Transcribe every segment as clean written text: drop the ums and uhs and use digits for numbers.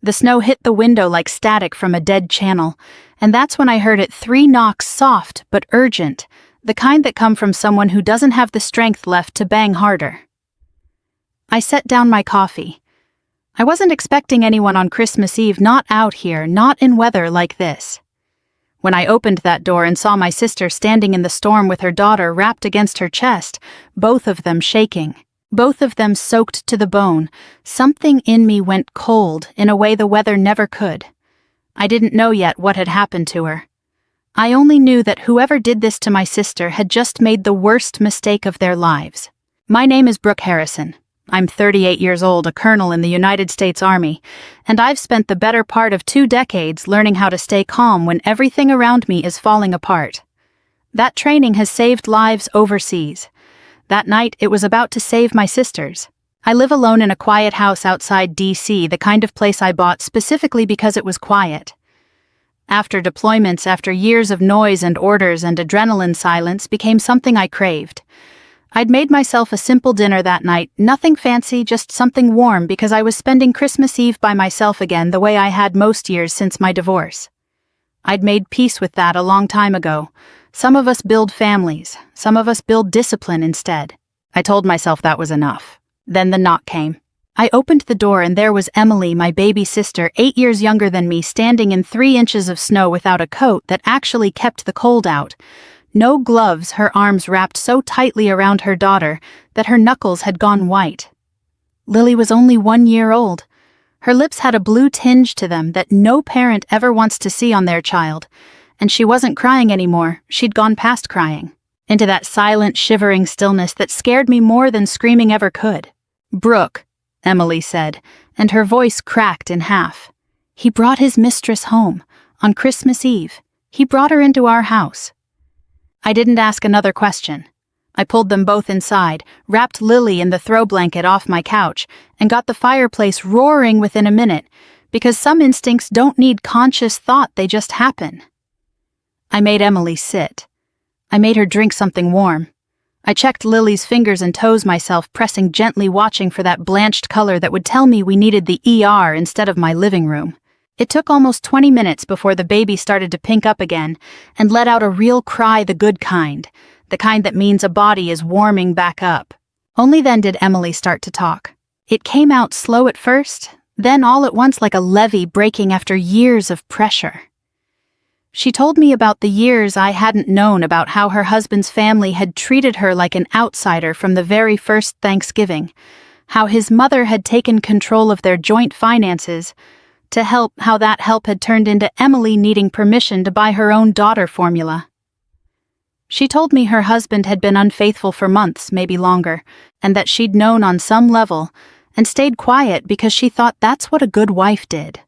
The snow hit the window like static from a dead channel, and that's when I heard it 3 knocks, soft but urgent, the kind that come from someone who doesn't have the strength left to bang harder. I set down my coffee. I wasn't expecting anyone on Christmas Eve, not out here, not in weather like this. When I opened that door and saw my sister standing in the storm with her daughter wrapped against her chest, both of them shaking, both of them soaked to the bone, something in me went cold in a way the weather never could. I didn't know yet what had happened to her. I only knew that whoever did this to my sister had just made the worst mistake of their lives. My name is Brooke Harrison. I'm 38 years old, a colonel in the United States Army, and I've spent the better part of 2 decades learning how to stay calm when everything around me is falling apart. That training has saved lives overseas. That night, it was about to save my sister's. I live alone in a quiet house outside D.C., the kind of place I bought specifically because it was quiet. After deployments, after years of noise and orders and adrenaline, silence became something I craved. I'd made myself a simple dinner that night, nothing fancy, just something warm, because I was spending Christmas Eve by myself again the way I had most years since my divorce. I'd made peace with that a long time ago. Some of us build families, some of us build discipline instead. I told myself that was enough. Then the knock came. I opened the door and there was Emily, my baby sister, 8 years younger than me, standing in 3 inches of snow without a coat that actually kept the cold out. No gloves, her arms wrapped so tightly around her daughter that her knuckles had gone white. Lily was only 1 year old. Her lips had a blue tinge to them that no parent ever wants to see on their child, and she wasn't crying anymore. She'd gone past crying, into that silent, shivering stillness that scared me more than screaming ever could. "Brooke," Emily said, and her voice cracked in half. "He brought his mistress home, on Christmas Eve. He brought her into our house." I didn't ask another question. I pulled them both inside, wrapped Lily in the throw blanket off my couch, and got the fireplace roaring within a minute, because some instincts don't need conscious thought, they just happen. I made Emily sit. I made her drink something warm. I checked Lily's fingers and toes myself, pressing gently, watching for that blanched color that would tell me we needed the ER instead of my living room. It took almost 20 minutes before the baby started to pink up again and let out a real cry, the good kind, the kind that means a body is warming back up. Only then did Emily start to talk. It came out slow at first, then all at once like a levee breaking after years of pressure. She told me about the years I hadn't known, about how her husband's family had treated her like an outsider from the very first Thanksgiving, how his mother had taken control of their joint finances, to help, how that help had turned into Emily needing permission to buy her own daughter formula. She told me her husband had been unfaithful for months, maybe longer, and that she'd known on some level, and stayed quiet because she thought that's what a good wife did.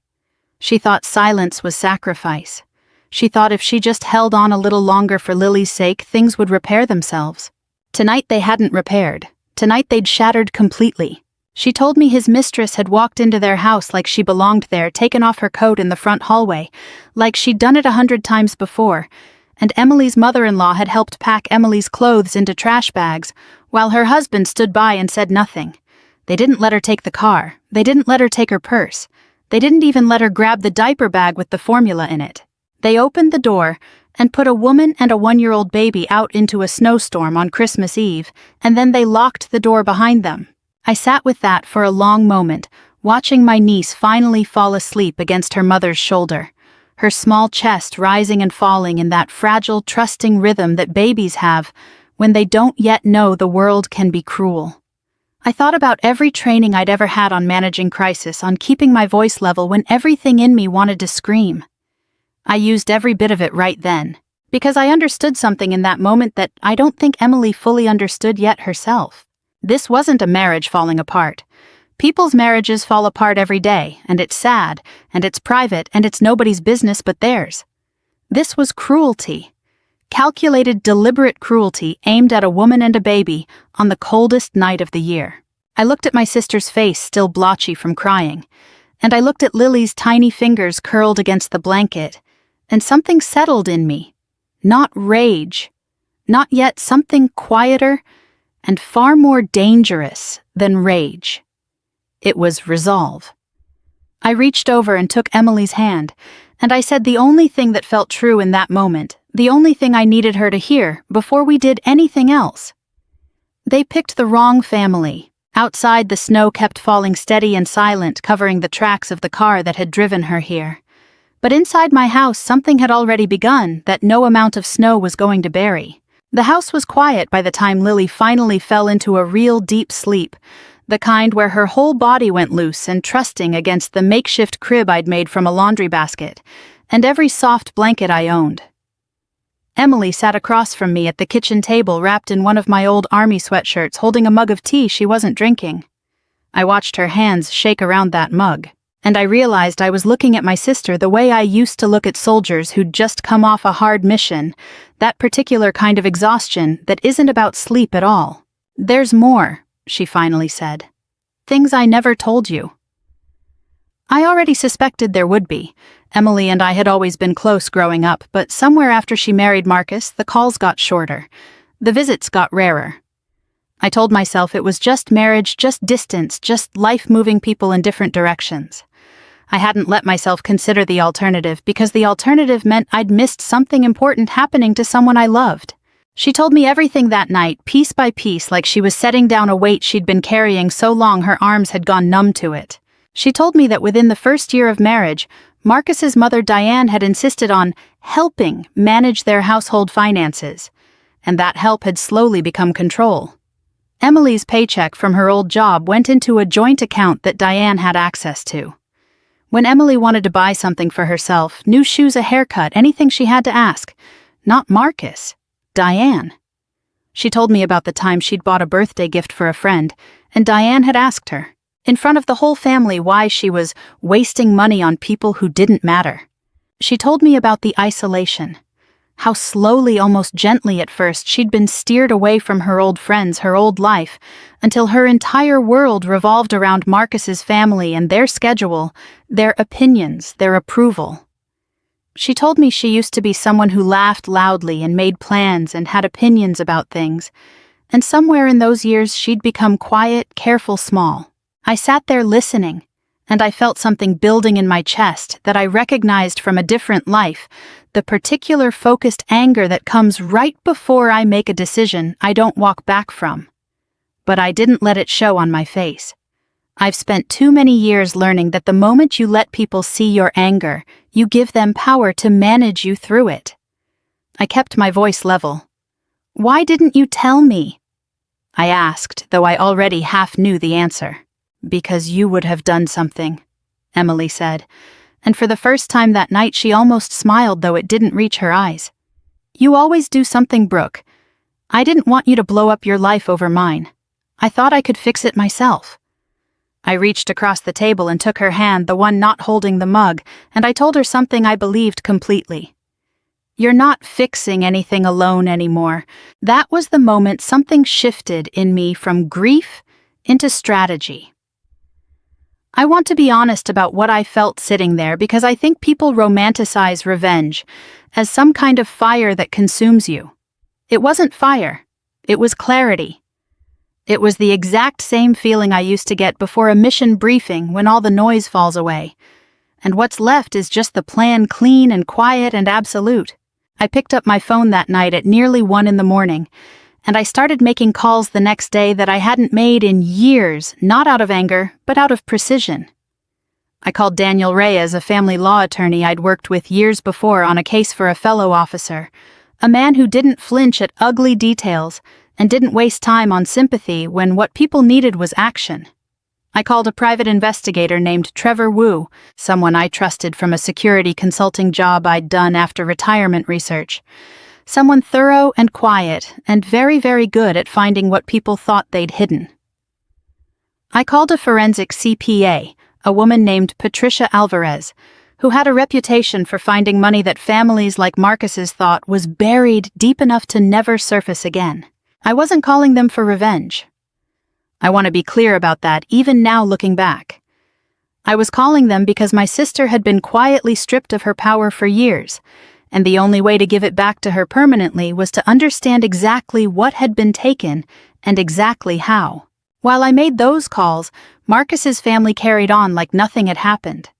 She thought silence was sacrifice. She thought if she just held on a little longer for Lily's sake, things would repair themselves. Tonight they hadn't repaired. Tonight they'd shattered completely. She told me his mistress had walked into their house like she belonged there, taken off her coat in the front hallway, like she'd done it 100 times before, and Emily's mother-in-law had helped pack Emily's clothes into trash bags, while her husband stood by and said nothing. They didn't let her take the car. They didn't let her take her purse. They didn't even let her grab the diaper bag with the formula in it. They opened the door and put a woman and a 1-year-old baby out into a snowstorm on Christmas Eve, and then they locked the door behind them. I sat with that for a long moment, watching my niece finally fall asleep against her mother's shoulder, her small chest rising and falling in that fragile, trusting rhythm that babies have when they don't yet know the world can be cruel. I thought about every training I'd ever had on managing crisis, on keeping my voice level when everything in me wanted to scream. I used every bit of it right then, because I understood something in that moment that I don't think Emily fully understood yet herself. This wasn't a marriage falling apart. People's marriages fall apart every day, and it's sad, and it's private, and it's nobody's business but theirs. This was cruelty. Calculated, deliberate cruelty aimed at a woman and a baby on the coldest night of the year. I looked at my sister's face, still blotchy from crying, and I looked at Lily's tiny fingers curled against the blanket, and something settled in me. Not rage. Not yet, something quieter and far more dangerous than rage. It was resolve. I reached over and took Emily's hand, and I said the only thing that felt true in that moment, the only thing I needed her to hear before we did anything else. They picked the wrong family. Outside, the snow kept falling steady and silent, covering the tracks of the car that had driven her here. But inside my house, something had already begun that no amount of snow was going to bury. The house was quiet by the time Lily finally fell into a real deep sleep, the kind where her whole body went loose and trusting against the makeshift crib I'd made from a laundry basket, and every soft blanket I owned. Emily sat across from me at the kitchen table wrapped in one of my old army sweatshirts, holding a mug of tea she wasn't drinking. I watched her hands shake around that mug, and I realized I was looking at my sister the way I used to look at soldiers who'd just come off a hard mission, that particular kind of exhaustion that isn't about sleep at all. "There's more," she finally said. "Things I never told you." I already suspected there would be. Emily and I had always been close growing up, but somewhere after she married Marcus, the calls got shorter. The visits got rarer. I told myself it was just marriage, just distance, just life moving people in different directions. I hadn't let myself consider the alternative because the alternative meant I'd missed something important happening to someone I loved. She told me everything that night, piece by piece, like she was setting down a weight she'd been carrying so long her arms had gone numb to it. She told me that within the first year of marriage, Marcus's mother Diane had insisted on helping manage their household finances, and that help had slowly become control. Emily's paycheck from her old job went into a joint account that Diane had access to. When Emily wanted to buy something for herself, new shoes, a haircut, anything, she had to ask, not Marcus, Diane. She told me about the time she'd bought a birthday gift for a friend, and Diane had asked her, in front of the whole family, why she was wasting money on people who didn't matter. She told me about the isolation, how slowly, almost gently at first, she'd been steered away from her old friends, her old life, until her entire world revolved around Marcus's family and their schedule, their opinions, their approval. She told me she used to be someone who laughed loudly and made plans and had opinions about things, and somewhere in those years she'd become quiet, careful, small. I sat there listening, and I felt something building in my chest that I recognized from a different life, the particular focused anger that comes right before I make a decision I don't walk back from. But I didn't let it show on my face. I've spent too many years learning that the moment you let people see your anger, you give them power to manage you through it. I kept my voice level. "Why didn't you tell me?" I asked, though I already half knew the answer. "Because you would have done something," Emily said, and for the first time that night she almost smiled, though it didn't reach her eyes. "You always do something, Brooke. I didn't want you to blow up your life over mine. I thought I could fix it myself." I reached across the table and took her hand, the one not holding the mug, and I told her something I believed completely. "You're not fixing anything alone anymore." That was the moment something shifted in me from grief into strategy. I want to be honest about what I felt sitting there because I think people romanticize revenge as some kind of fire that consumes you. It wasn't fire. It was clarity. It was the exact same feeling I used to get before a mission briefing when all the noise falls away. And what's left is just the plan, clean and quiet and absolute. I picked up my phone that night at nearly 1 a.m, and I started making calls the next day that I hadn't made in years, not out of anger, but out of precision. I called Daniel Reyes, a family law attorney I'd worked with years before on a case for a fellow officer, a man who didn't flinch at ugly details and didn't waste time on sympathy when what people needed was action. I called a private investigator named Trevor Wu, someone I trusted from a security consulting job I'd done after retirement research. Someone thorough and quiet and very, very good at finding what people thought they'd hidden. I called a forensic CPA, a woman named Patricia Alvarez, who had a reputation for finding money that families like Marcus's thought was buried deep enough to never surface again. I wasn't calling them for revenge. I want to be clear about that, even now looking back. I was calling them because my sister had been quietly stripped of her power for years, and the only way to give it back to her permanently was to understand exactly what had been taken and exactly how. While I made those calls, Marcus's family carried on like nothing had happened.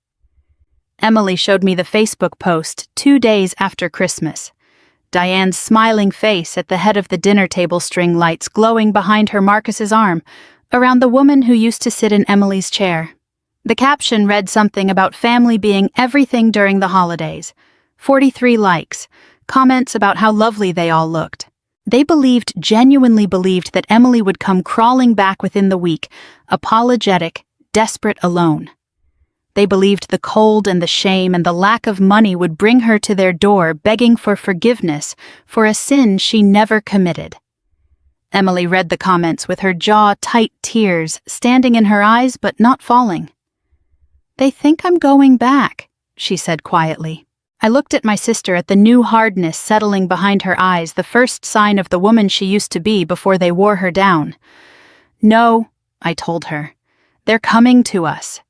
Emily showed me the Facebook post 2 days after Christmas. Diane's smiling face at the head of the dinner table, string lights glowing behind her Marcus's arm, around the woman who used to sit in Emily's chair. The caption read something about family being everything during the holidays. 43 likes, comments about how lovely they all looked. They genuinely believed that Emily would come crawling back within the week, apologetic, desperate, alone. They believed the cold and the shame and the lack of money would bring her to their door begging for forgiveness for a sin she never committed. Emily read the comments with her jaw-tight, tears standing in her eyes but not falling. "They think I'm going back," she said quietly. I looked at my sister at the new hardness settling behind her eyes, the first sign of the woman she used to be before they wore her down. "No," I told her. "They're coming to us."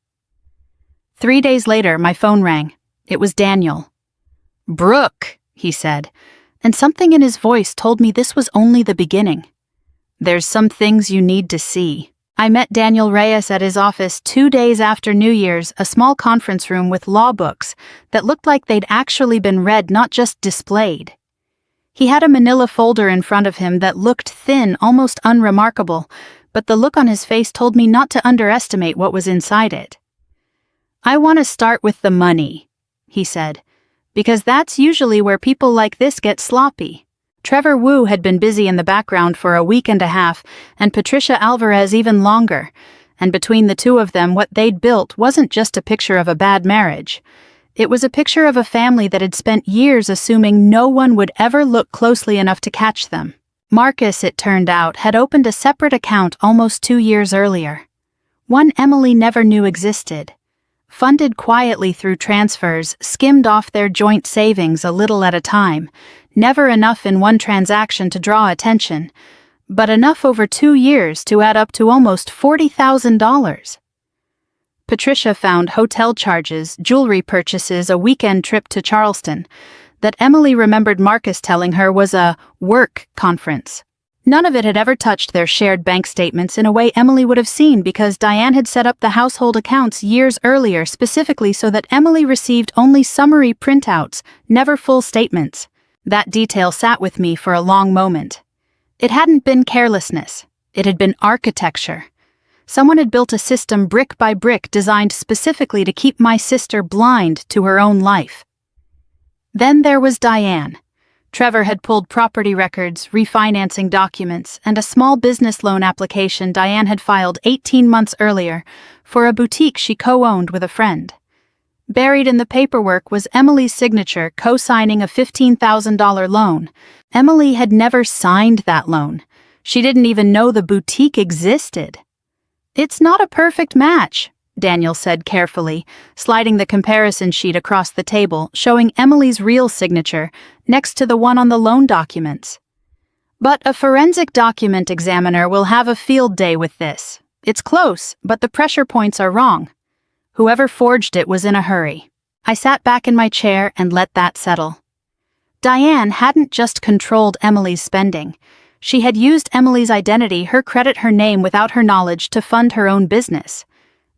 3 days later, my phone rang. It was Daniel. "Brooke," he said, and something in his voice told me this was only the beginning. "There's some things you need to see." I met Daniel Reyes at his office 2 days after New Year's, a small conference room with law books that looked like they'd actually been read, not just displayed. He had a manila folder in front of him that looked thin, almost unremarkable, but the look on his face told me not to underestimate what was inside it. "I want to start with the money," he said, "because that's usually where people like this get sloppy." Trevor Wu had been busy in the background for a week and a half, and Patricia Alvarez even longer, and between the two of them what they'd built wasn't just a picture of a bad marriage. It was a picture of a family that had spent years assuming no one would ever look closely enough to catch them. Marcus, it turned out, had opened a separate account almost 2 years earlier. One Emily never knew existed. Funded quietly through transfers, skimmed off their joint savings a little at a time, never enough in one transaction to draw attention, but enough over 2 years to add up to almost $40,000. Patricia found hotel charges, jewelry purchases, a weekend trip to Charleston, that Emily remembered Marcus telling her was a work conference. None of it had ever touched their shared bank statements in a way Emily would have seen, because Diane had set up the household accounts years earlier specifically so that Emily received only summary printouts, never full statements. That detail sat with me for a long moment. It hadn't been carelessness. It had been architecture. Someone had built a system brick by brick designed specifically to keep my sister blind to her own life. Then there was Diane. Trevor had pulled property records, refinancing documents, and a small business loan application Diane had filed 18 months earlier for a boutique she co-owned with a friend. Buried in the paperwork was Emily's signature co-signing a $15,000 loan. Emily had never signed that loan. She didn't even know the boutique existed. "It's not a perfect match," Daniel said carefully, sliding the comparison sheet across the table, showing Emily's real signature next to the one on the loan documents. "But a forensic document examiner will have a field day with this. It's close, but the pressure points are wrong. Whoever forged it was in a hurry." I sat back in my chair and let that settle. Diane hadn't just controlled Emily's spending. She had used Emily's identity, her credit, her name without her knowledge to fund her own business.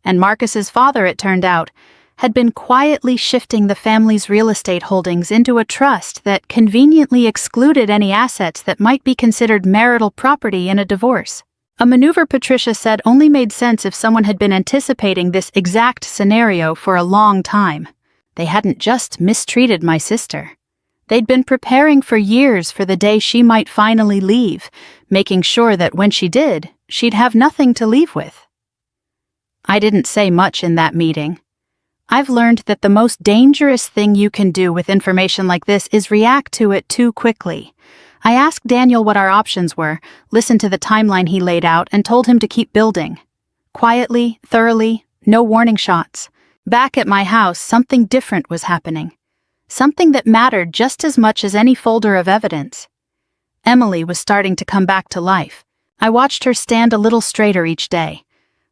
And Marcus's father, it turned out, had been quietly shifting the family's real estate holdings into a trust that conveniently excluded any assets that might be considered marital property in a divorce. A maneuver Patricia said only made sense if someone had been anticipating this exact scenario for a long time. They hadn't just mistreated my sister. They'd been preparing for years for the day she might finally leave, making sure that when she did, she'd have nothing to leave with. I didn't say much in that meeting. I've learned that the most dangerous thing you can do with information like this is react to it too quickly. I asked Daniel what our options were, listened to the timeline he laid out, and told him to keep building. Quietly, thoroughly, no warning shots. Back at my house, something different was happening. Something that mattered just as much as any folder of evidence. Emily was starting to come back to life. I watched her stand a little straighter each day.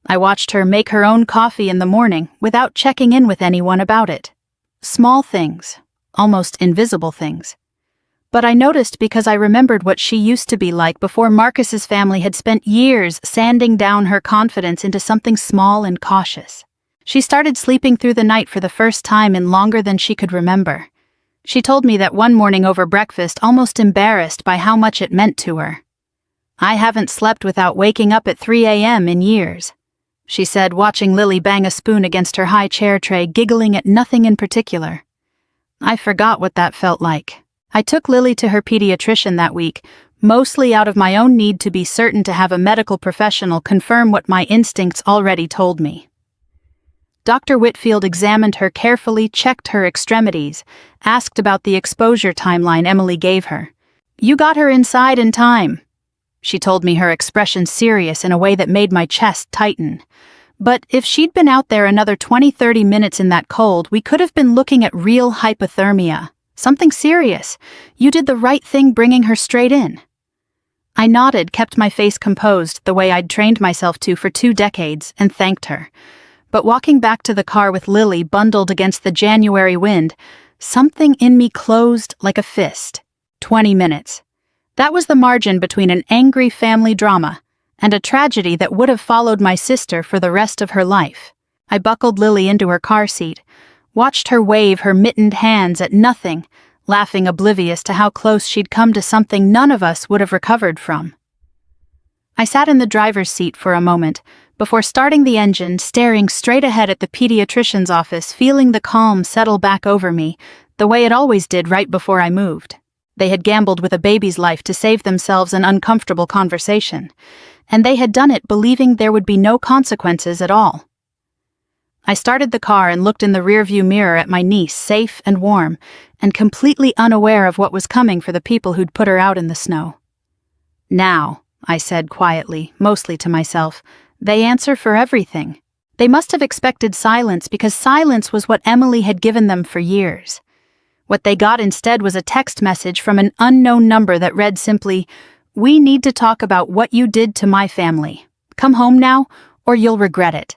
I watched her make her own coffee in the morning without checking in with anyone about it. Small things, almost invisible things. But I noticed because I remembered what she used to be like before Marcus's family had spent years sanding down her confidence into something small and cautious. She started sleeping through the night for the first time in longer than she could remember. She told me that one morning over breakfast, almost embarrassed by how much it meant to her. "I haven't slept without waking up at 3 a.m. in years," she said, watching Lily bang a spoon against her high chair tray, giggling at nothing in particular. I forgot what that felt like. I took Lily to her pediatrician that week, mostly out of my own need to be certain to have a medical professional confirm what my instincts already told me. Dr. Whitfield examined her carefully, checked her extremities, asked about the exposure timeline Emily gave her. "You got her inside in time," she told me, her expression serious in a way that made my chest tighten. "But if she'd been out there another 20-30 minutes in that cold, we could have been looking at real hypothermia. Something serious. You did the right thing bringing her straight in." I nodded, kept my face composed the way I'd trained myself to for 2 decades, and thanked her. But walking back to the car with Lily bundled against the January wind, something in me closed like a fist. 20 minutes. That was the margin between an angry family drama and a tragedy that would have followed my sister for the rest of her life. I buckled Lily into her car seat, watched her wave her mittened hands at nothing, laughing oblivious to how close she'd come to something none of us would have recovered from. I sat in the driver's seat for a moment, before starting the engine, staring straight ahead at the pediatrician's office, feeling the calm settle back over me, the way it always did right before I moved. They had gambled with a baby's life to save themselves an uncomfortable conversation, and they had done it believing there would be no consequences at all. I started the car and looked in the rearview mirror at my niece, safe and warm, and completely unaware of what was coming for the people who'd put her out in the snow. "Now," I said quietly, mostly to myself, "they answer for everything." They must have expected silence because silence was what Emily had given them for years. What they got instead was a text message from an unknown number that read simply, "We need to talk about what you did to my family. Come home now, or you'll regret it."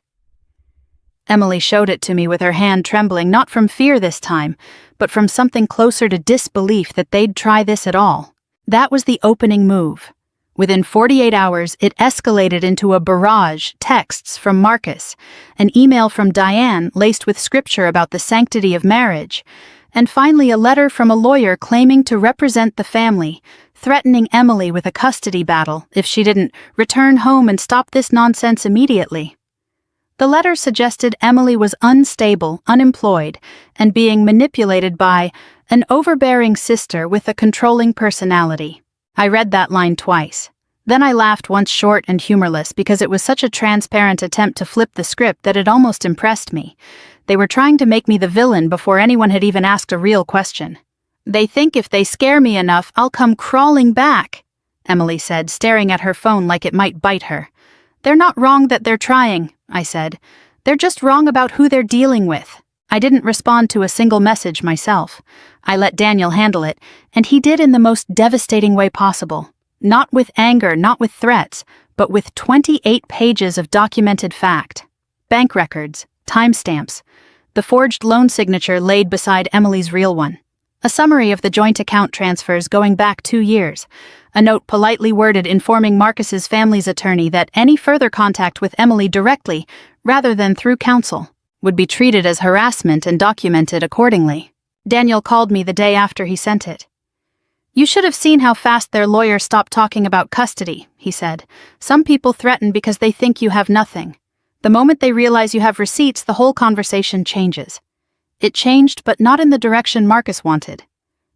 Emily showed it to me with her hand trembling, not from fear this time, but from something closer to disbelief that they'd try this at all. That was the opening move. Within 48 hours, it escalated into a barrage, texts from Marcus, an email from Diane laced with scripture about the sanctity of marriage, and finally a letter from a lawyer claiming to represent the family, threatening Emily with a custody battle if she didn't return home and stop this nonsense immediately. The letter suggested Emily was unstable, unemployed, and being manipulated by an overbearing sister with a controlling personality. I read that line twice. Then I laughed once, short and humorless, because it was such a transparent attempt to flip the script that it almost impressed me. They were trying to make me the villain before anyone had even asked a real question. "They think if they scare me enough, I'll come crawling back," Emily said, staring at her phone like it might bite her. "They're not wrong that they're trying," I said. "They're just wrong about who they're dealing with." I didn't respond to a single message myself. I let Daniel handle it, and he did in the most devastating way possible. Not with anger, not with threats, but with 28 pages of documented fact. Bank records, timestamps, the forged loan signature laid beside Emily's real one. A summary of the joint account transfers going back 2 years. A note politely worded informing Marcus's family's attorney that any further contact with Emily directly, rather than through counsel, would be treated as harassment and documented accordingly. Daniel called me the day after he sent it. "You should have seen how fast their lawyer stopped talking about custody," he said. "Some people threaten because they think you have nothing. The moment they realize you have receipts, the whole conversation changes." It changed, but not in the direction Marcus wanted.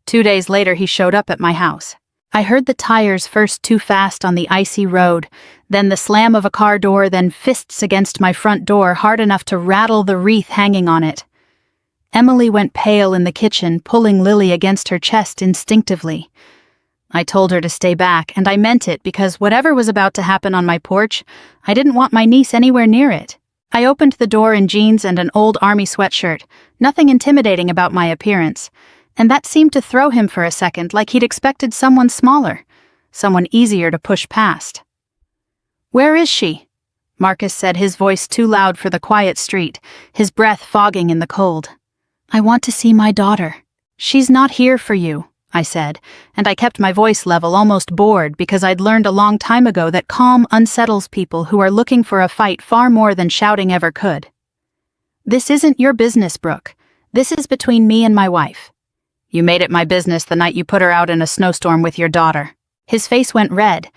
2 days later, he showed up at my house. I heard the tires first too fast on the icy road, then the slam of a car door, then fists against my front door hard enough to rattle the wreath hanging on it. Emily went pale in the kitchen, pulling Lily against her chest instinctively. I told her to stay back, and I meant it because whatever was about to happen on my porch, I didn't want my niece anywhere near it. I opened the door in jeans and an old army sweatshirt, nothing intimidating about my appearance, and that seemed to throw him for a second, like he'd expected someone smaller, someone easier to push past. "Where is she?" Marcus said, his voice too loud for the quiet street, his breath fogging in the cold. "I want to see my daughter." "She's not here for you," I said, and I kept my voice level, almost bored, because I'd learned a long time ago that calm unsettles people who are looking for a fight far more than shouting ever could. This isn't your business, Brooke. This is between me and my wife. You made it my business the night you put her out in a snowstorm with your daughter. His face went red,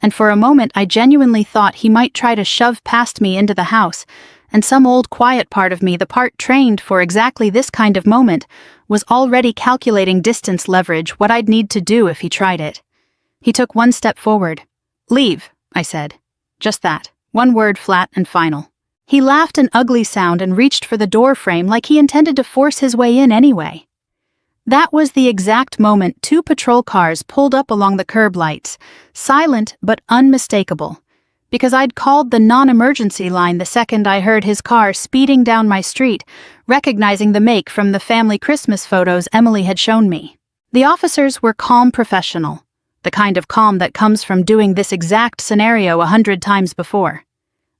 and for a moment I genuinely thought he might try to shove past me into the house, and some old quiet part of me, the part trained for exactly this kind of moment, was already calculating distance leverage, what I'd need to do if he tried it. He took one step forward. "Leave," I said. Just that, one word, flat and final. He laughed an ugly sound and reached for the door frame like he intended to force his way in anyway. That was the exact moment 2 patrol cars pulled up along the curb lights, silent but unmistakable, because I'd called the non-emergency line the second I heard his car speeding down my street, recognizing the make from the family Christmas photos Emily had shown me. The officers were calm professional, the kind of calm that comes from doing this exact scenario 100 times before.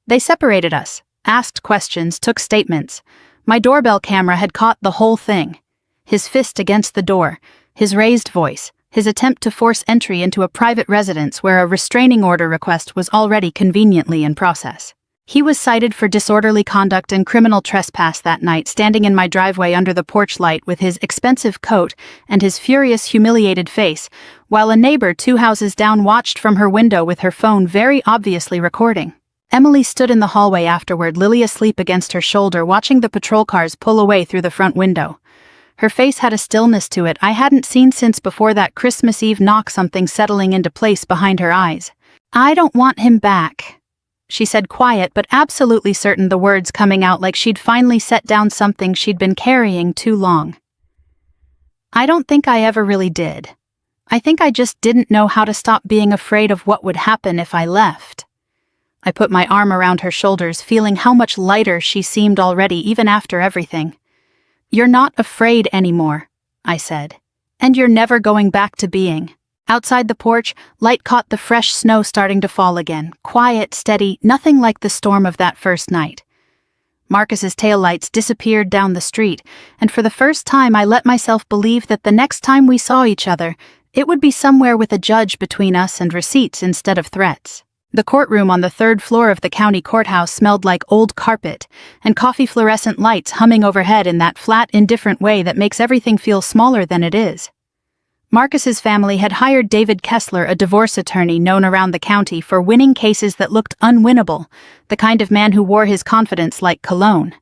They separated us, asked questions, took statements. My doorbell camera had caught the whole thing. His fist against the door, his raised voice, his attempt to force entry into a private residence where a restraining order request was already conveniently in process. He was cited for disorderly conduct and criminal trespass that night, standing in my driveway under the porch light with his expensive coat and his furious, humiliated face, while a neighbor 2 houses down watched from her window with her phone very obviously recording. Emily stood in the hallway afterward, Lily asleep against her shoulder, watching the patrol cars pull away through the front window. Her face had a stillness to it I hadn't seen since before that Christmas Eve knock, something settling into place behind her eyes. "I don't want him back," she said, quiet but absolutely certain, the words coming out like she'd finally set down something she'd been carrying too long. I don't think I ever really did. I think I just didn't know how to stop being afraid of what would happen if I left. I put my arm around her shoulders, feeling how much lighter she seemed already, even after everything. "You're not afraid anymore," I said. "And you're never going back to being." Outside the porch, light caught the fresh snow starting to fall again, quiet, steady, nothing like the storm of that first night. Marcus's taillights disappeared down the street, and for the first time I let myself believe that the next time we saw each other, it would be somewhere with a judge between us and receipts instead of threats. The courtroom on the 3rd floor of the county courthouse smelled like old carpet, and coffee fluorescent lights humming overhead in that flat, indifferent way that makes everything feel smaller than it is. Marcus's family had hired David Kessler, a divorce attorney known around the county for winning cases that looked unwinnable, the kind of man who wore his confidence like cologne.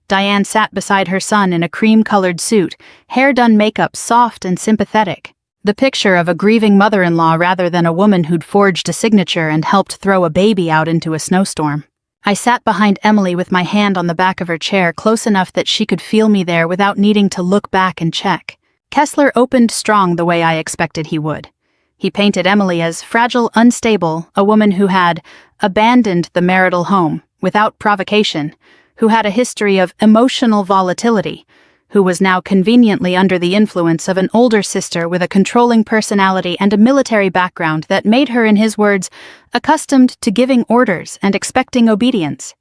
Diane sat beside her son in a cream-colored suit, hair done, makeup soft and sympathetic. The picture of a grieving mother-in-law rather than a woman who'd forged a signature and helped throw a baby out into a snowstorm. I sat behind Emily with my hand on the back of her chair, close enough that she could feel me there without needing to look back and check. Kessler opened strong the way I expected he would. He painted Emily as fragile, unstable, a woman who had abandoned the marital home without provocation, who had a history of emotional volatility, who was now conveniently under the influence of an older sister with a controlling personality and a military background that made her, in his words, accustomed to giving orders and expecting obedience.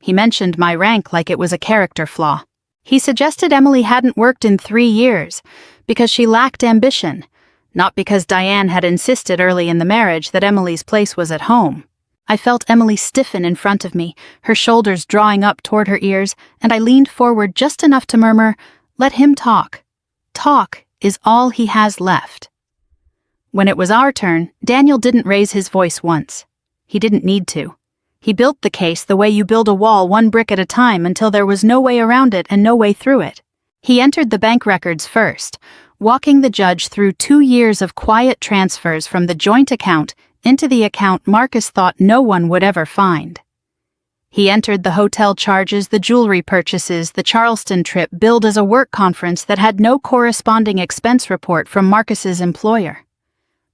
He mentioned my rank like it was a character flaw. He suggested Emily hadn't worked in 3 years because she lacked ambition, not because Diane had insisted early in the marriage that Emily's place was at home. I felt Emily stiffen in front of me, her shoulders drawing up toward her ears, and I leaned forward just enough to murmur, "Let him talk. Talk is all he has left." When it was our turn, Daniel didn't raise his voice once. He didn't need to. He built the case the way you build a wall, 1 brick at a time, until there was no way around it and no way through it. He entered the bank records first, walking the judge through 2 years of quiet transfers from the joint account into the account Marcus thought no one would ever find. He entered the hotel charges, the jewelry purchases, the Charleston trip billed as a work conference that had no corresponding expense report from Marcus's employer.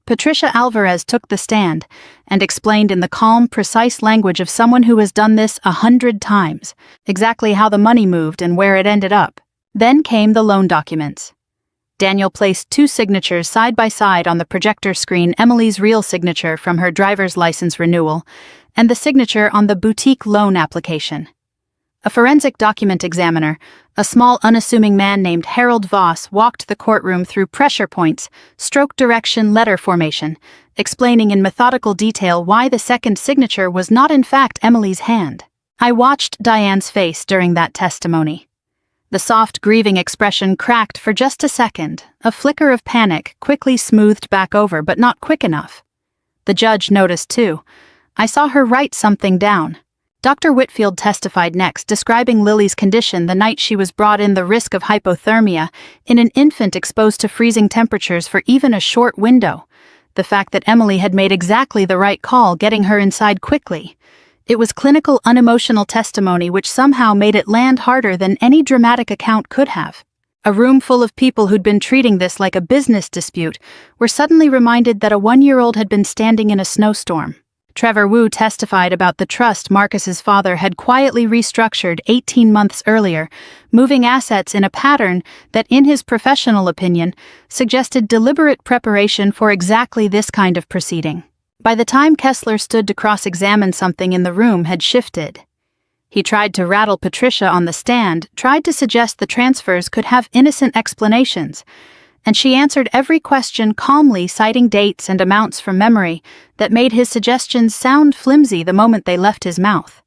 Patricia Alvarez took the stand and explained in the calm, precise language of someone who has done this 100 times, exactly how the money moved and where it ended up. Then came the loan documents. Daniel placed 2 signatures side by side on the projector screen, Emily's real signature from her driver's license renewal, and the signature on the boutique loan application. A forensic document examiner, A small, unassuming man named Harold Voss walked the courtroom through pressure points, stroke direction letter formation, explaining in methodical detail why the second signature was not in fact Emily's hand. I watched Diane's face during that testimony. The soft, grieving expression cracked for just a second, a flicker of panic quickly smoothed back over, but not quick enough. The judge noticed too. I saw her write something down. Dr. Whitfield testified next, describing Lily's condition the night she was brought in, the risk of hypothermia in an infant exposed to freezing temperatures for even a short window. The fact that Emily had made exactly the right call, getting her inside quickly. It was clinical, unemotional testimony which somehow made it land harder than any dramatic account could have. A room full of people who'd been treating this like a business dispute were suddenly reminded that a 1-year-old had been standing in a snowstorm. Trevor Wu testified about the trust Marcus's father had quietly restructured 18 months earlier, moving assets in a pattern that, in his professional opinion, suggested deliberate preparation for exactly this kind of proceeding. By the time Kessler stood to cross-examine, something in the room had shifted. He tried to rattle Patricia on the stand, tried to suggest the transfers could have innocent explanations, and she answered every question calmly, citing dates and amounts from memory that made his suggestions sound flimsy the moment they left his mouth.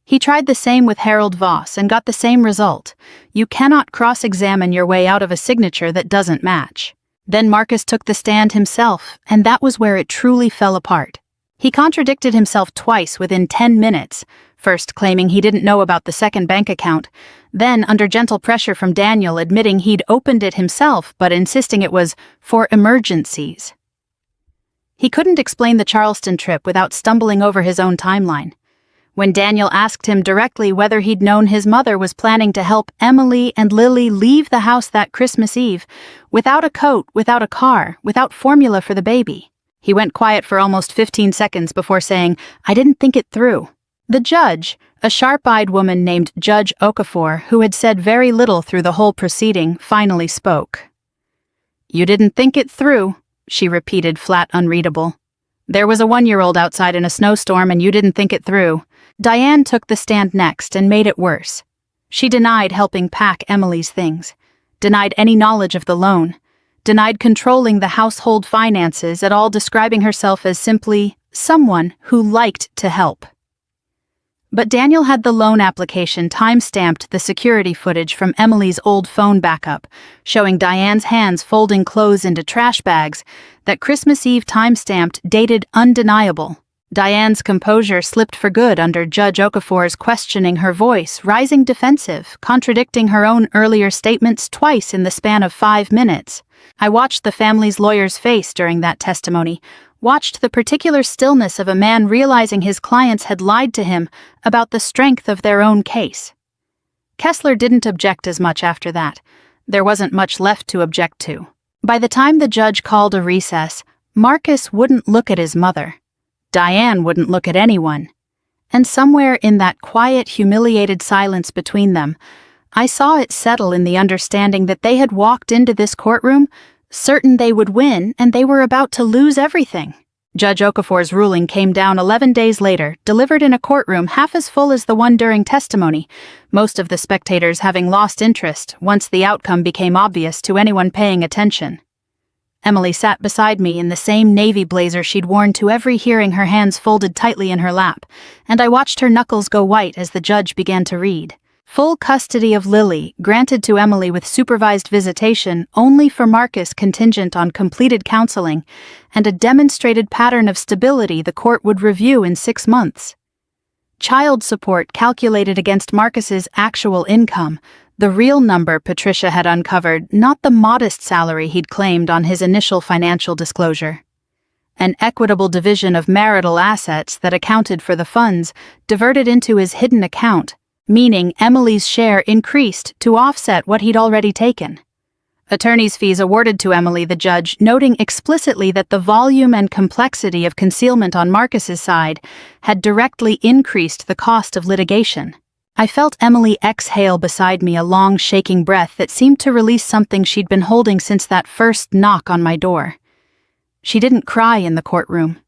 He tried the same with Harold Voss and got the same result. You cannot cross-examine your way out of a signature that doesn't match. Then Marcus took the stand himself, and that was where it truly fell apart. He contradicted himself twice within 10 minutes, first claiming he didn't know about the second bank account, then under gentle pressure from Daniel admitting he'd opened it himself but insisting it was for emergencies. He couldn't explain the Charleston trip without stumbling over his own timeline. When Daniel asked him directly whether he'd known his mother was planning to help Emily and Lily leave the house that Christmas Eve, without a coat, without a car, without formula for the baby, he went quiet for almost 15 seconds before saying, "I didn't think it through." The judge, a sharp-eyed woman named Judge Okafor, who had said very little through the whole proceeding, finally spoke. "You didn't think it through," she repeated, flat, unreadable. "There was a 1-year-old outside in a snowstorm and you didn't think it through." Diane took the stand next and made it worse. She denied helping pack Emily's things, denied any knowledge of the loan, denied controlling the household finances, at all, describing herself as simply someone who liked to help. But Daniel had the loan application time-stamped the security footage from Emily's old phone backup, showing Diane's hands folding clothes into trash bags, that Christmas Eve time-stamped, dated undeniable. Diane's composure slipped for good under Judge Okafor's questioning, her voice rising defensive, contradicting her own earlier statements twice in the span of 5 minutes. I watched the family's lawyer's face during that testimony, watched the particular stillness of a man realizing his clients had lied to him about the strength of their own case. Kessler didn't object as much after that. There wasn't much left to object to. By the time the judge called a recess, Marcus wouldn't look at his mother. Diane wouldn't look at anyone. And somewhere in that quiet, humiliated silence between them, I saw it settle in the understanding that they had walked into this courtroom certain they would win, and they were about to lose everything. Judge Okafor's ruling came down 11 days later, delivered in a courtroom half as full as the one during testimony, most of the spectators having lost interest once the outcome became obvious to anyone paying attention. Emily sat beside me in the same navy blazer she'd worn to every hearing, her hands folded tightly in her lap, and I watched her knuckles go white as the judge began to read. Full custody of Lily, granted to Emily with supervised visitation only for Marcus, contingent on completed counseling, and a demonstrated pattern of stability the court would review in 6 months. Child support calculated against Marcus's actual income, the real number Patricia had uncovered, not the modest salary he'd claimed on his initial financial disclosure. An equitable division of marital assets that accounted for the funds diverted into his hidden account, meaning Emily's share increased to offset what he'd already taken. Attorney's fees awarded to Emily, the judge noting explicitly that the volume and complexity of concealment on Marcus's side had directly increased the cost of litigation. I felt Emily exhale beside me, a long, shaking breath that seemed to release something she'd been holding since that first knock on my door. She didn't cry in the courtroom.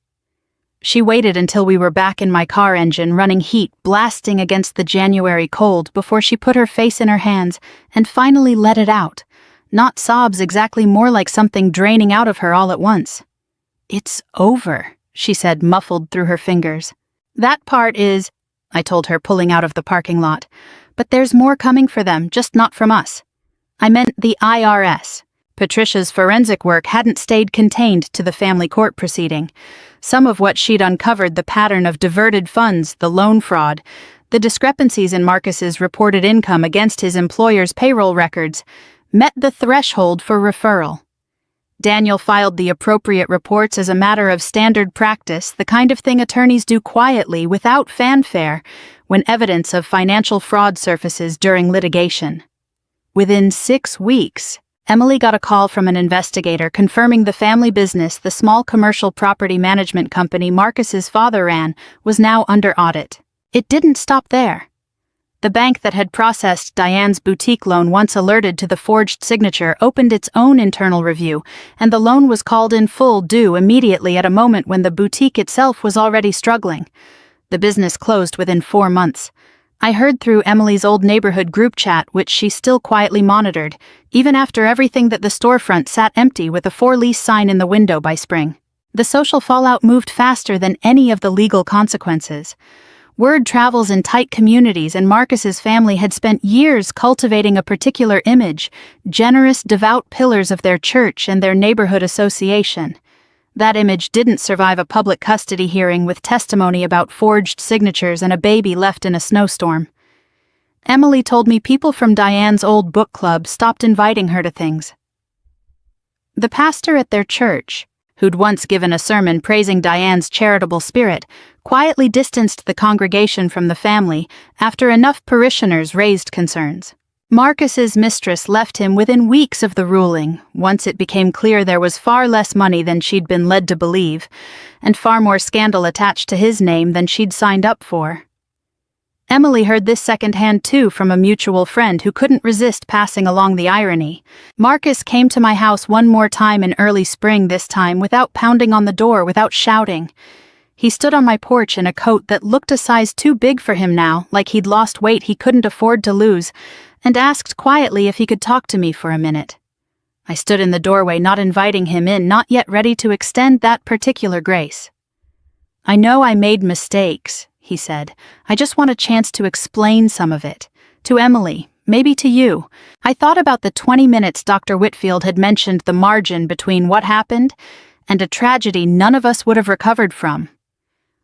She waited until we were back in my car engine running heat blasting against the January cold before she put her face in her hands and finally let it out. Not sobs exactly, more like something draining out of her all at once. "It's over," she said, muffled through her fingers. "That part is," I told her, pulling out of the parking lot. "But there's more coming for them, just not from us." I meant the IRS. Patricia's forensic work hadn't stayed contained to the family court proceeding. Some of what she'd uncovered, the pattern of diverted funds, the loan fraud, the discrepancies in Marcus's reported income against his employer's payroll records, met the threshold for referral. Daniel filed the appropriate reports as a matter of standard practice, the kind of thing attorneys do quietly, without fanfare, when evidence of financial fraud surfaces during litigation. Within 6 weeks, Emily got a call from an investigator confirming the family business, the small commercial property management company Marcus's father ran, was now under audit. It didn't stop there. The bank that had processed Diane's boutique loan, once alerted to the forged signature, opened its own internal review, and the loan was called in full due immediately at a moment when the boutique itself was already struggling. The business closed within 4 months. I heard through Emily's old neighborhood group chat, which she still quietly monitored, even after everything, that the storefront sat empty with a for-lease sign in the window by spring. The social fallout moved faster than any of the legal consequences. Word travels in tight communities, and Marcus's family had spent years cultivating a particular image, generous, devout pillars of their church and their neighborhood association. That image didn't survive a public custody hearing with testimony about forged signatures and a baby left in a snowstorm. Emily told me people from Diane's old book club stopped inviting her to things. The pastor at their church, who'd once given a sermon praising Diane's charitable spirit, quietly distanced the congregation from the family after enough parishioners raised concerns. Marcus's mistress left him within weeks of the ruling, once it became clear there was far less money than she'd been led to believe, and far more scandal attached to his name than she'd signed up for. Emily heard this secondhand too from a mutual friend who couldn't resist passing along the irony. Marcus came to my house one more time in early spring, this time without pounding on the door, without shouting. He stood on my porch in a coat that looked a size too big for him now, like he'd lost weight he couldn't afford to lose, and asked quietly if he could talk to me for a minute. I stood in the doorway, not inviting him in, not yet ready to extend that particular grace. "I know I made mistakes," he said. "I just want a chance to explain some of it. To Emily, maybe to you. I thought about the 20 minutes Dr. Whitfield had mentioned, the margin between what happened and a tragedy none of us would have recovered from.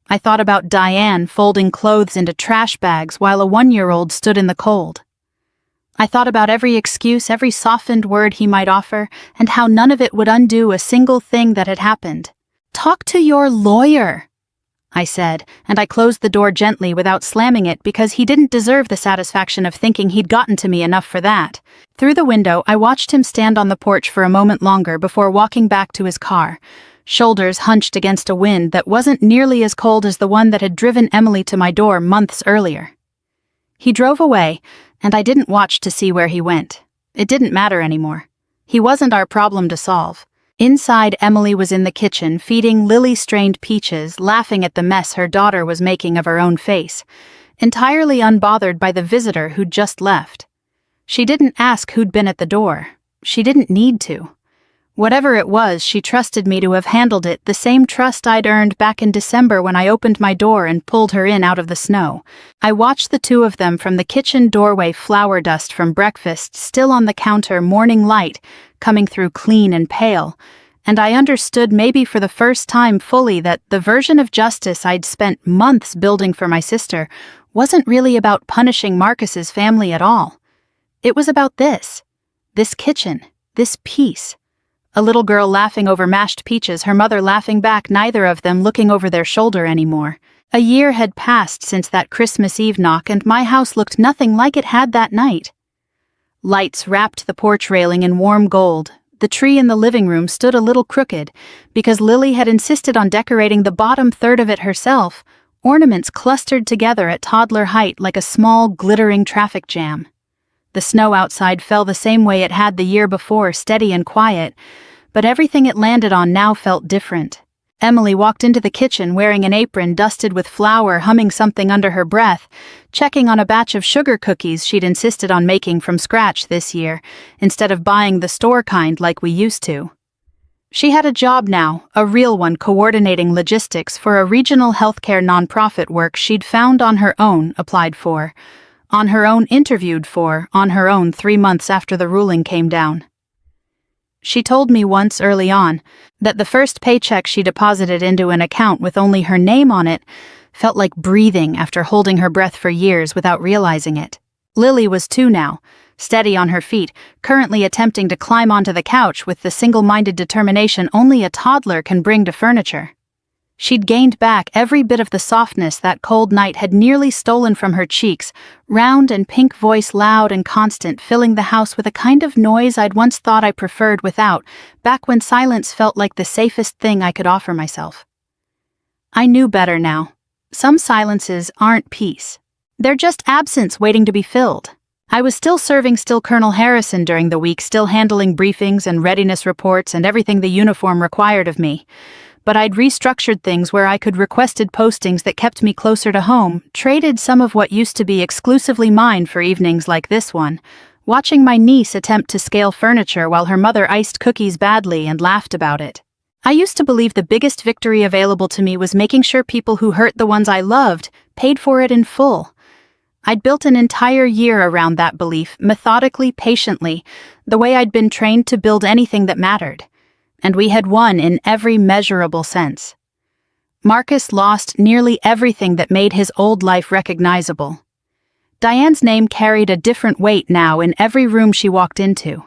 I thought about Diane folding clothes into trash bags while a 1-year-old stood in the cold. I thought about every excuse, every softened word he might offer, and how none of it would undo a single thing that had happened. "Talk to your lawyer," I said, and I closed the door gently without slamming it, because he didn't deserve the satisfaction of thinking he'd gotten to me enough for that. Through the window, I watched him stand on the porch for a moment longer before walking back to his car, shoulders hunched against a wind that wasn't nearly as cold as the one that had driven Emily to my door months earlier. He drove away, and I didn't watch to see where he went. It didn't matter anymore. He wasn't our problem to solve. Inside, Emily was in the kitchen, feeding lily-strained peaches, laughing at the mess her daughter was making of her own face, entirely unbothered by the visitor who'd just left. She didn't ask who'd been at the door. She didn't need to. Whatever it was, she trusted me to have handled it, the same trust I'd earned back in December when I opened my door and pulled her in out of the snow. I watched the two of them from the kitchen doorway, flour dust from breakfast still on the counter, morning light coming through clean and pale, and I understood, maybe for the first time fully, that the version of justice I'd spent months building for my sister wasn't really about punishing Marcus's family at all. It was about this kitchen, this peace. A little girl laughing over mashed peaches, her mother laughing back, neither of them looking over their shoulder anymore. A year had passed since that Christmas Eve knock, and my house looked nothing like it had that night. Lights wrapped the porch railing in warm gold. The tree in the living room stood a little crooked, because Lily had insisted on decorating the bottom third of it herself, ornaments clustered together at toddler height like a small, glittering traffic jam. The snow outside fell the same way it had the year before, steady and quiet, but everything it landed on now felt different. Emily walked into the kitchen wearing an apron dusted with flour, humming something under her breath, checking on a batch of sugar cookies she'd insisted on making from scratch this year, instead of buying the store kind like we used to. She had a job now, a real one, coordinating logistics for a regional healthcare nonprofit work she'd found on her own, applied for, on her own interviewed for, on her own 3 months after the ruling came down. She told me once early on that the first paycheck she deposited into an account with only her name on it felt like breathing after holding her breath for years without realizing it. Lily was 2 now, steady on her feet, currently attempting to climb onto the couch with the single-minded determination only a toddler can bring to furniture. She'd gained back every bit of the softness that cold night had nearly stolen from her cheeks, round and pink voice loud and constant, filling the house with a kind of noise I'd once thought I preferred without, back when silence felt like the safest thing I could offer myself. I knew better now. Some silences aren't peace. They're just absence waiting to be filled. I was still serving Colonel Harrison during the week, still handling briefings and readiness reports and everything the uniform required of me. But I'd restructured things where I could requested postings that kept me closer to home, traded some of what used to be exclusively mine for evenings like this one, watching my niece attempt to scale furniture while her mother iced cookies badly and laughed about it. I used to believe the biggest victory available to me was making sure people who hurt the ones I loved paid for it in full. I'd built an entire year around that belief, methodically, patiently, the way I'd been trained to build anything that mattered. And we had won in every measurable sense. Marcus lost nearly everything that made his old life recognizable. Diane's name carried a different weight now in every room she walked into.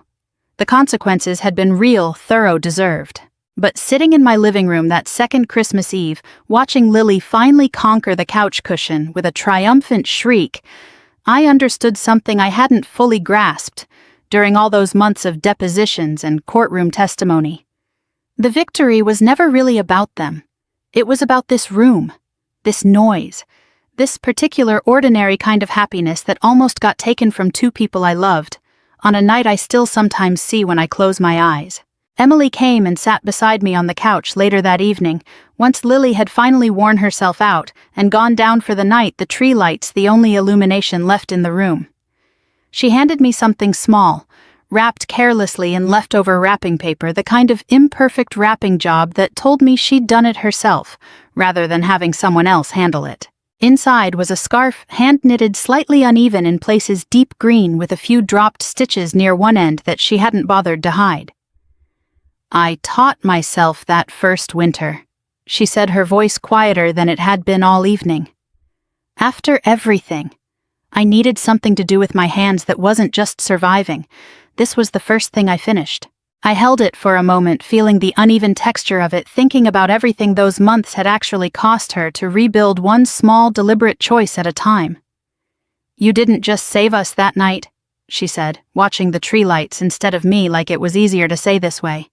The consequences had been real, thorough, deserved. But sitting in my living room that second Christmas Eve, watching Lily finally conquer the couch cushion with a triumphant shriek, I understood something I hadn't fully grasped during all those months of depositions and courtroom testimony. The victory was never really about them. It was about this room, this noise, this particular ordinary kind of happiness that almost got taken from 2 people I loved, on a night I still sometimes see when I close my eyes. Emily came and sat beside me on the couch later that evening, once Lily had finally worn herself out and gone down for the night, the tree lights the only illumination left in the room. She handed me something small, wrapped carelessly in leftover wrapping paper, the kind of imperfect wrapping job that told me she'd done it herself, rather than having someone else handle it. Inside was a scarf, hand-knitted, slightly uneven in places, deep green with a few dropped stitches near one end that she hadn't bothered to hide. "I taught myself that first winter," she said, her voice quieter than it had been all evening. "After everything, I needed something to do with my hands that wasn't just surviving. This was the first thing I finished." I held it for a moment, feeling the uneven texture of it, thinking about everything those months had actually cost her to rebuild one small, deliberate choice at a time. "You didn't just save us that night," she said, watching the tree lights instead of me like it was easier to say this way.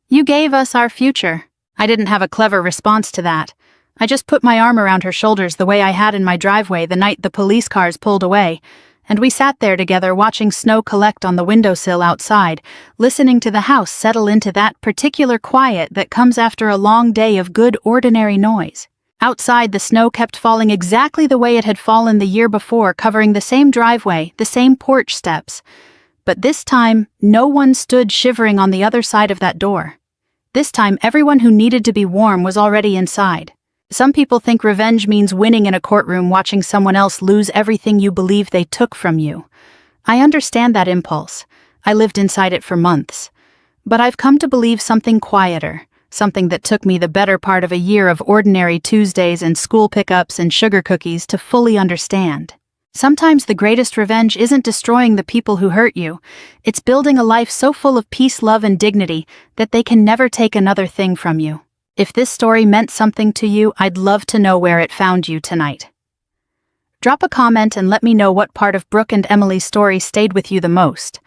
"You gave us our future." I didn't have a clever response to that. I just put my arm around her shoulders the way I had in my driveway the night the police cars pulled away, and we sat there together watching snow collect on the windowsill outside, listening to the house settle into that particular quiet that comes after a long day of good ordinary noise. Outside, the snow kept falling exactly the way it had fallen the year before, covering the same driveway, the same porch steps. But this time, no one stood shivering on the other side of that door. This time, everyone who needed to be warm was already inside. Some people think revenge means winning in a courtroom, watching someone else lose everything you believe they took from you. I understand that impulse. I lived inside it for months. But I've come to believe something quieter, something that took me the better part of a year of ordinary Tuesdays and school pickups and sugar cookies to fully understand. Sometimes the greatest revenge isn't destroying the people who hurt you. It's building a life so full of peace, love, and dignity that they can never take another thing from you. If this story meant something to you, I'd love to know where it found you tonight. Drop a comment and let me know what part of Brooke and Emily's story stayed with you the most.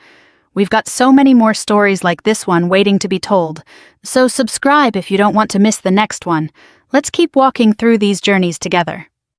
We've got so many more stories like this one waiting to be told, so subscribe if you don't want to miss the next one. Let's keep walking through these journeys together.